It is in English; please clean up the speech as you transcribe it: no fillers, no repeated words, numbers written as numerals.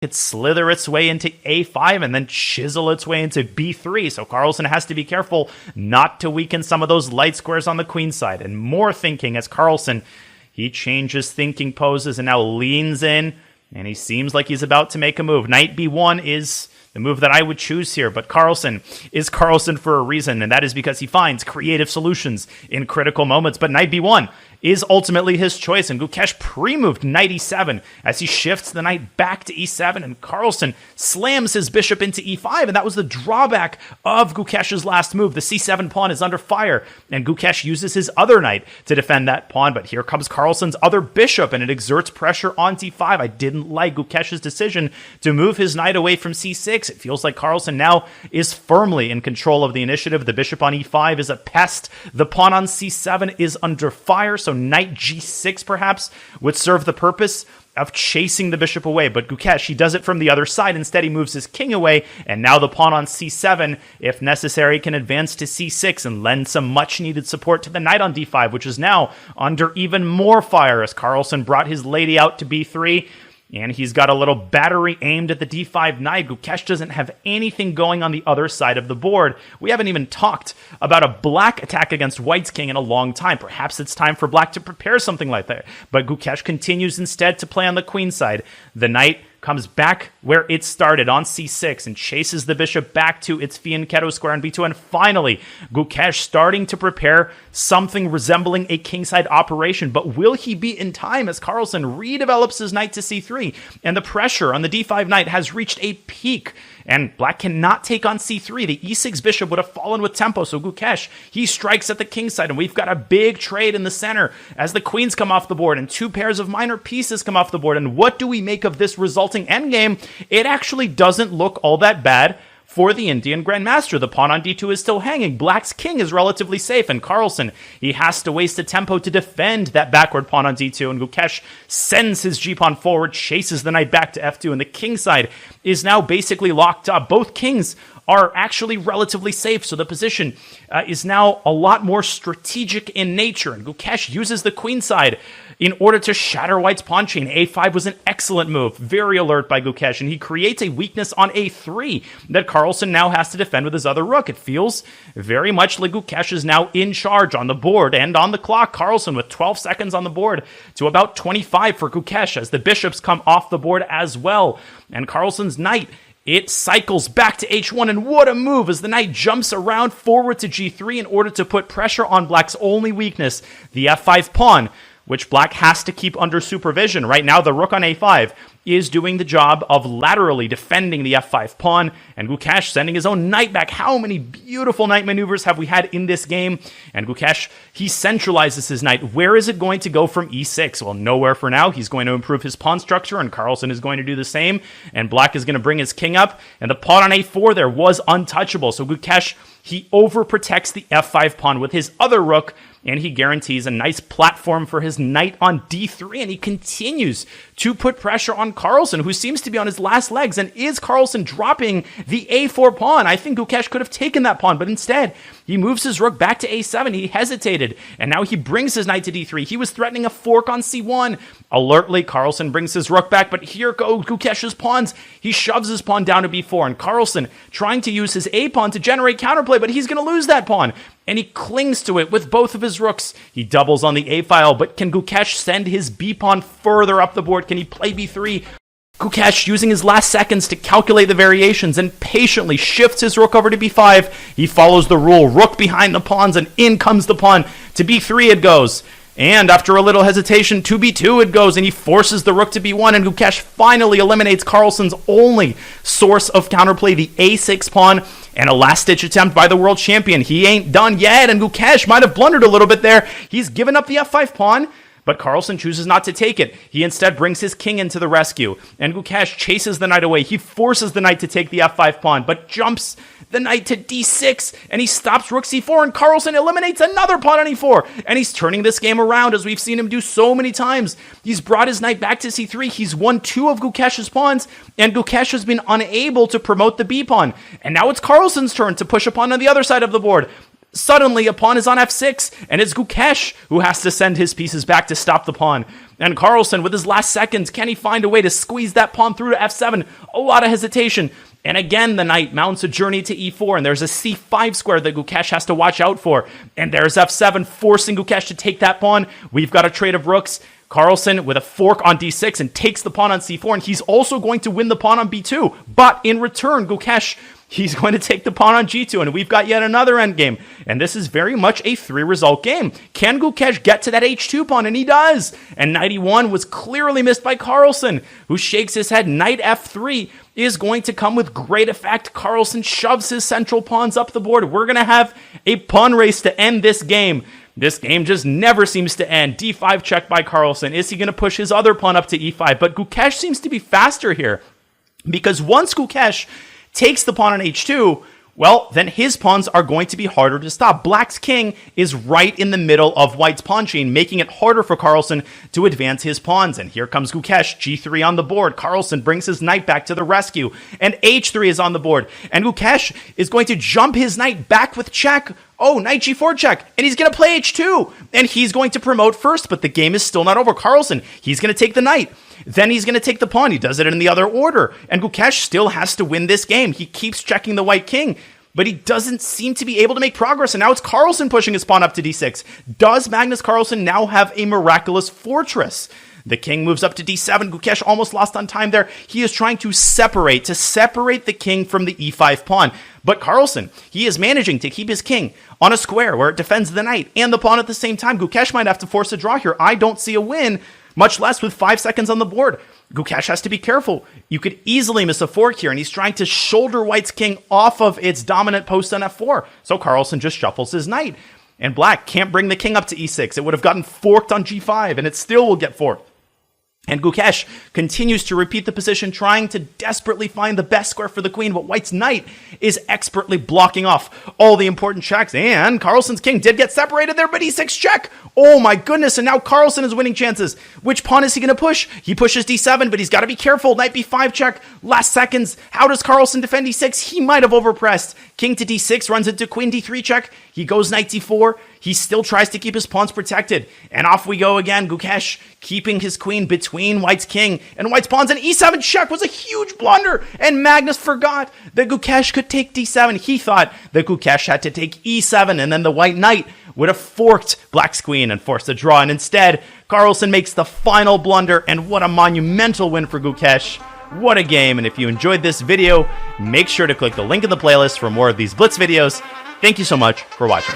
could slither its way into a5 and then chisel its way into b3. So Carlson has to be careful not to weaken some of those light squares on the queen side. And more thinking as Carlson, he changes thinking poses and now leans in, and he seems like he's about to make a move. Knight b1 is the move that I would choose here, but Carlson is Carlson for a reason, and that is because he finds creative solutions in critical moments. But knight b1 is ultimately his choice, and Gukesh pre-moved knight e7 as he shifts the knight back to e7, and Carlson slams his bishop into e5, and that was the drawback of Gukesh's last move. The c7 pawn is under fire, and Gukesh uses his other knight to defend that pawn, but here comes Carlson's other bishop, and it exerts pressure on d5. I didn't like Gukesh's decision to move his knight away from c6. It feels like Carlson now is firmly in control of the initiative. The bishop on e5 is a pest. The pawn on c7 is under fire, so knight g6 perhaps would serve the purpose of chasing the bishop away. But Gukesh, he does it from the other side. Instead, he moves his king away, and now the pawn on c7, if necessary, can advance to c6 and lend some much-needed support to the knight on d5, which is now under even more fire as Carlson brought his lady out to b3. And he's got a little battery aimed at the d5 knight. Gukesh doesn't have anything going on the other side of the board. We haven't even talked about a black attack against white's king in a long time. Perhaps it's time for black to prepare something like that. But Gukesh continues instead to play on the queen side. The knight comes back where it started on c6 and chases the bishop back to its fianchetto square on b2. And finally, Gukesh starting to prepare something resembling a kingside operation. But will he be in time as Carlson redevelops his knight to c3? And the pressure on the d5 knight has reached a peak. And black cannot take on c3. The e6 bishop would have fallen with tempo. So Gukesh, he strikes at the king side. And we've got a big trade in the center as the queens come off the board and two pairs of minor pieces come off the board. And what do we make of this resulting endgame? It actually doesn't look all that bad for the Indian Grandmaster. The pawn on d2 is still hanging. Black's king is relatively safe, and Carlson, he has to waste a tempo to defend that backward pawn on d2, and Gukesh sends his g-pawn forward, chases the knight back to f2, and the king side is now basically locked up. Both kings are actually relatively safe, so the position is now a lot more strategic in nature, and Gukesh uses the queen side in order to shatter white's pawn chain. a5 was an excellent move, very alert by Gukesh, and he creates a weakness on a3 that Carlson now has to defend with his other rook. It feels very much like Gukesh is now in charge on the board and on the clock. Carlson with 12 seconds on the board to about 25 for Gukesh as the bishops come off the board as well, and Carlson's knight, it cycles back to h1, and what a move as the knight jumps around forward to g3 in order to put pressure on black's only weakness, the f5 pawn, which black has to keep under supervision. Right now, the rook on a5 is doing the job of laterally defending the f5 pawn, and Gukesh sending his own knight back. How many beautiful knight maneuvers have we had in this game? And Gukesh, he centralizes his knight. Where is it going to go from e6? Well, nowhere for now. He's going to improve his pawn structure, and Carlson is going to do the same, and black is going to bring his king up, and the pawn on a4 there was untouchable. So Gukesh, he overprotects the f5 pawn with his other rook, and he guarantees a nice platform for his knight on d3, and he continues to put pressure on Carlson, who seems to be on his last legs. And is Carlson dropping the a4 pawn? I think Gukesh could have taken that pawn, but instead, he moves his rook back to a7. He hesitated, and now he brings his knight to d3. He was threatening a fork on c1. Alertly, Carlson brings his rook back, but here go Gukesh's pawns. He shoves his pawn down to b4, and Carlson trying to use his a pawn to generate counterplay, but he's going to lose that pawn, and he clings to it with both of his rooks. He doubles on the a file, but can Gukesh send his b pawn further up the board? Can he play b3? Gukesh, using his last seconds to calculate the variations and patiently shifts his rook over to b5. He follows the rule, rook behind the pawns, and in comes the pawn. To b3 it goes. And after a little hesitation, to b2 it goes, and he forces the rook to b1, and Gukesh finally eliminates Carlson's only source of counterplay, the a6 pawn, and a last-ditch attempt by the world champion. He ain't done yet, and Gukesh might have blundered a little bit there. He's given up the f5 pawn, but Carlson chooses not to take it. He instead brings his king into the rescue, and Gukesh chases the knight away. He forces the knight to take the f5 pawn, but jumps the knight to d6, and he stops rook c4, and Carlson eliminates another pawn on e4, and he's turning this game around, as we've seen him do so many times. He's brought his knight back to c3. He's won two of Gukesh's pawns, and Gukesh has been unable to promote the b pawn. And now it's Carlson's turn to push a pawn on the other side of the board. Suddenly, a pawn is on f6, and it's Gukesh who has to send his pieces back to stop the pawn. And Carlson, with his last seconds, can he find a way to squeeze that pawn through to f7? A lot of hesitation. And again, the knight mounts a journey to e4, and there's a c5 square that Gukesh has to watch out for. And there's f7, forcing Gukesh to take that pawn. We've got a trade of rooks. Carlson with a fork on d6 and takes the pawn on c4, and he's also going to win the pawn on b2. But in return, Gukesh, he's going to take the pawn on g2, and we've got yet another endgame. And this is very much a 3-result game. Can Gukesh get to that h2 pawn? And he does. And knight e1 was clearly missed by Carlson, who shakes his head. Knight f3 is going to come with great effect. Carlson shoves his central pawns up the board. We're going to have a pawn race to end this game. This game just never seems to end. d5 check by Carlson. Is he going to push his other pawn up to e5? But Gukesh seems to be faster here, because once Gukesh takes the pawn on h2, well, then his pawns are going to be harder to stop. Black's king is right in the middle of White's pawn chain, making it harder for Carlson to advance his pawns. And here comes Gukesh, g3 on the board. Carlson brings his knight back to the rescue, and h3 is on the board. And Gukesh is going to jump his knight back with check. Oh, knight g4 check, and he's going to play h2, and he's going to promote first, but the game is still not over. Carlson, he's going to take the knight. Then he's going to take the pawn. He does it in the other order. And Gukesh still has to win this game. He keeps checking the white king, but he doesn't seem to be able to make progress. And now it's Carlson pushing his pawn up to d6. Does Magnus Carlsen now have a miraculous fortress? The king moves up to d7. Gukesh almost lost on time there. He is trying to separate the king from the e5 pawn. But Carlson, he is managing to keep his king on a square where it defends the knight and the pawn at the same time. Gukesh might have to force a draw here. I don't see a win, much less with 5 seconds on the board. Gukesh has to be careful. You could easily miss a fork here, and he's trying to shoulder White's king off of its dominant post on f4. So Carlson just shuffles his knight. And Black can't bring the king up to e6. It would have gotten forked on g5, and it still will get forked. And Gukesh continues to repeat the position, trying to desperately find the best square for the queen, but White's knight is expertly blocking off all the important checks. And Carlson's king did get separated there, but e6 check. Oh my goodness, and now Carlson is winning chances. Which pawn is he going to push? He pushes d7, but he's got to be careful. Knight b5 check, last seconds. How does Carlson defend e6? He might have overpressed. King to d6 runs into queen d3 check. He goes knight d4. He still tries to keep his pawns protected. And off we go again. Gukesh keeping his queen between White's king and White's pawns. And e7 check was a huge blunder. And Magnus forgot that Gukesh could take d7. He thought that Gukesh had to take e7, and then the white knight would have forked Black's queen and forced a draw. And instead, Carlson makes the final blunder. And what a monumental win for Gukesh. What a game. And if you enjoyed this video, make sure to click the link in the playlist for more of these Blitz videos. Thank you so much for watching.